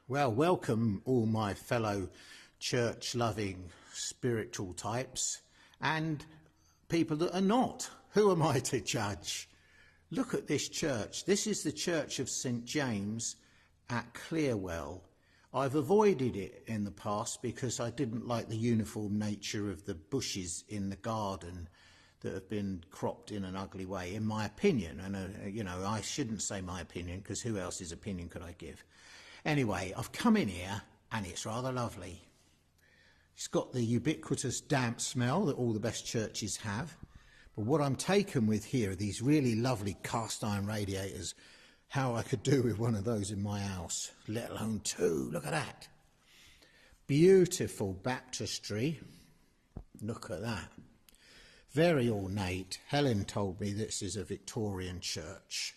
Well, welcome all my fellow church-loving spiritual types and people that are not. Who am I to judge? Look at this church. This is the Church of St. James at Clearwell. I've avoided it in the past because I didn't like the uniform nature of the bushes in the garden that have been cropped in an ugly way, in my opinion. And, I shouldn't say my opinion because who else's opinion could I give? Anyway, I've come in here and it's rather lovely. It's got the ubiquitous damp smell that all the best churches have. But what I'm taken with here are these really lovely cast iron radiators. How I could do with one of those in my house, let alone two. Look at that. Beautiful baptistry. Look at that. Very ornate. Helen told me this is a Victorian church.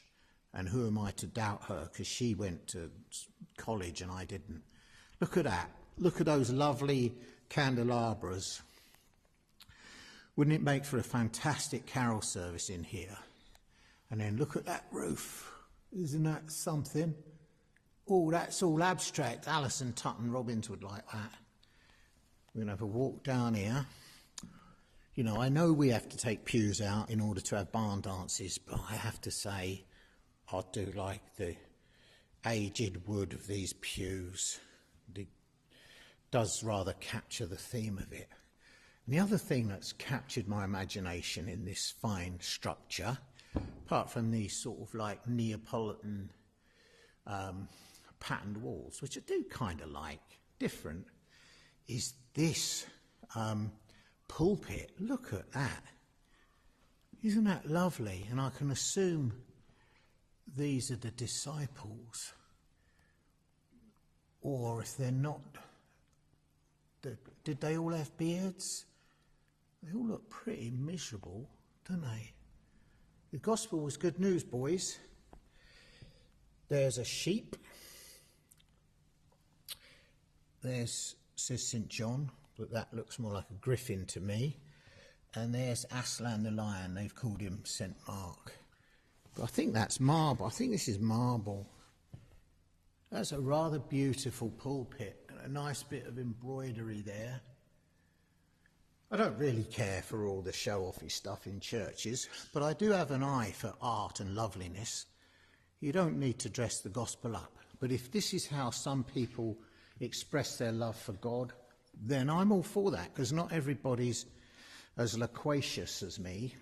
And who am I to doubt her, because she went to college and I didn't. Look at that. Look at those lovely candelabras. Wouldn't it make for a fantastic carol service in here? And then look at that roof. Isn't that something? Oh, that's all abstract. Alison Tutton Robbins would like that. We're going to have a walk down here. You know, I know we have to take pews out in order to have barn dances, but I have to say, I do like the aged wood of these pews. It does rather capture the theme of it. And the other thing that's captured my imagination in this fine structure, apart from these sort of like Neapolitan patterned walls, which I do kind of like, different, is this pulpit. Look at that. Isn't that lovely? And I can assume these are the disciples, or if they're not, did they all have beards? They all look pretty miserable, don't they? The gospel was good news, boys. There's a sheep. There's, says St. John, but that looks more like a griffin to me. And there's Aslan the lion. They've called him St. Mark. But I think that's marble. I think this is marble. That's a rather beautiful pulpit and a nice bit of embroidery there. I don't really care for all the show-offy stuff in churches, but I do have an eye for art and loveliness. You don't need to dress the gospel up. But if this is how some people express their love for God, then I'm all for that, because not everybody's as loquacious as me.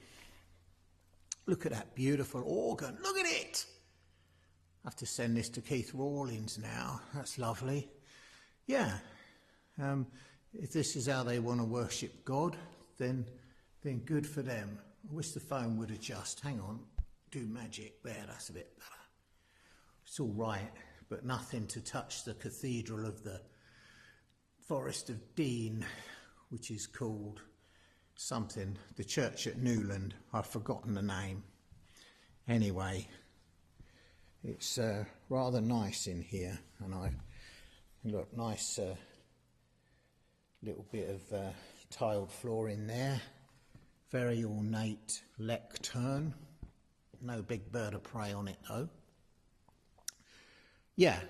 Look at that beautiful organ. Look at it! I have to send this to Keith Rawlins now. That's lovely. Yeah. If this is how they want to worship God, then good for them. I wish the phone would adjust. Hang on. Do magic. There, that's a bit better. It's all right, but nothing to touch the cathedral of the Forest of Dean, which is called something, the church at Newland. I've forgotten the name. Anyway, it's rather nice in here, and look, nice little bit of tiled floor in there. Very ornate lectern. No big bird of prey on it though. Yeah,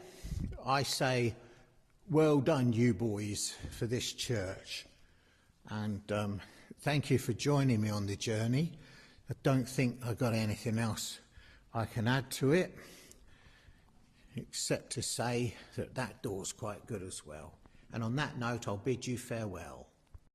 I say well done you boys for this church, and thank you for joining me on the journey. I don't think I've got anything else I can add to it, except to say that door's quite good as well. And on that note, I'll bid you farewell.